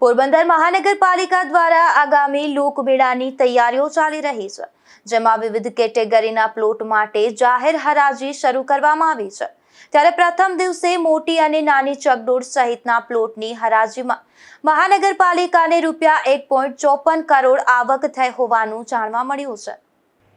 પોરબંદર મહાનગરપાલિકા દ્વારા આગામી લોકમેળાની તૈયારીઓ ચાલી રહી છે, જેમાં વિવિધ કેટેગરીના પ્લોટ માટે જાહેર હરાજી શરૂ કરવામાં આવી છે। ત્યારે પ્રથમ દિવસે મોટી અને નાની ચકડોળ સહિતના પ્લોટની હરાજીમાં મહાનગરપાલિકાને રૂપિયા 1.54 કરોડ આવક થઈ હોવાનું જાણવા મળ્યું છે।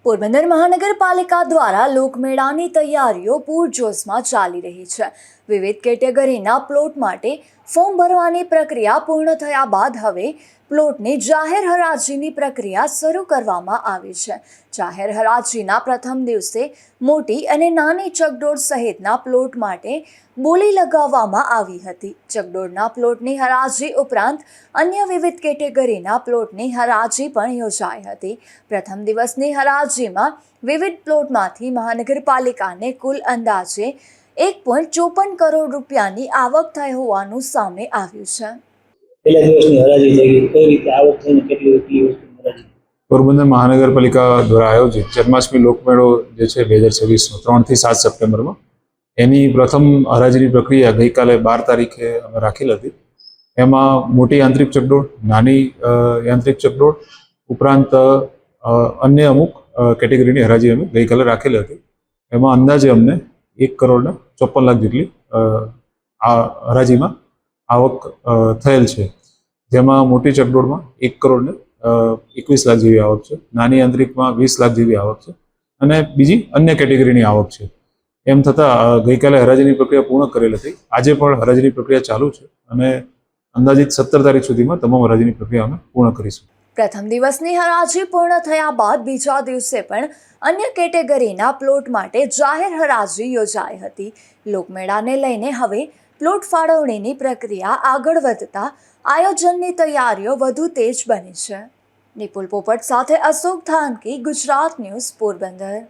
પોરબંદર મહાનગરપાલિકા દ્વારા લોકમેળાની તૈયારીઓ પૂરજોશમાં ચાલી રહી છે। વિવિધ કેટેગરીના પ્લોટ માટે ફોર્મ ભરવાની પ્રક્રિયા પૂર્ણ થયા બાદ હવે પ્લોટની જાહેર હરાજીની પ્રક્રિયા શરૂ કરવામાં આવી છે। જાહેર હરાજીના પ્રથમ દિવસે મોટી અને નાની ચકડોળ સહિતના પ્લોટ માટે બોલી લગાવવામાં આવી હતી। ચકડોળના પ્લોટની હરાજી ઉપરાંત અન્ય વિવિધ કેટેગરીના પ્લોટની હરાજી પણ યોજાઈ હતી। પ્રથમ દિવસની હરાજીમાં વિવિધ પ્લોટમાંથી મહાનગરપાલિકાને કુલ અંદાજે 1.54 કરોડ રૂપિયાની આવક થઈ હોવાનું સામે આવ્યું છે। પહેલા દિવસની હરાજી થઈ ગઈ, કઈ રીતે આવક થઈને કેટલી હરાજી? પોરબંદર મહાનગરપાલિકા દ્વારા આયોજિત જન્માષ્ટમી લોકમેળો જે છે 2026 3 થી 7 સપ્ટેમ્બરમાં એની પ્રથમ હરાજીની પ્રક્રિયા ગઈકાલે 12 તારીખે અમે રાખેલ હતી। એમાં મોટી યાંત્રિક ચકડોળ, નાની યાંત્રિક ચકડોળ ઉપરાંત અન્ય અમુક કેટેગરીની હરાજી અમે ગઈકાલે રાખેલી હતી। એમાં અંદાજે અમને 1 કરોડ 54 લાખ જેટલી આ હરાજીમાં આવક થયેલ છે, જેમાં મોટી ચકડોળમાં 1 કરોડ 21 લાખ જેવી આવક છે, નાની યાંત્રિકમાં 20 લાખ જેવી આવક છે અને બીજી અન્ય કેટેગરીની આવક છે। એમ થતાં ગઈકાલે હરાજીની પ્રક્રિયા પૂર્ણ કરેલ હતી। આજે પણ હરાજીની પ્રક્રિયા ચાલુ છે અને અંદાજિત 17 તારીખ સુધીમાં તમામ હરાજીની પ્રક્રિયા અમે પૂર્ણ કરીશું। પ્રથમ દિવસની હરાજી પૂર્ણ થયા બાદ બીજા દિવસે પણ અન્ય કેટેગરીના પ્લોટ માટે જાહેર હરાજી યોજાઈ હતી। લોકમેળાને લઈને હવે પ્લોટ ફાળવણીની પ્રક્રિયા આગળ વધતા આયોજનની તૈયારીઓ વધુ તેજ બની છે। નિપુલ પોપટ સાથે અશોક થાનકી, ગુજરાત ન્યૂઝ, પોરબંદર।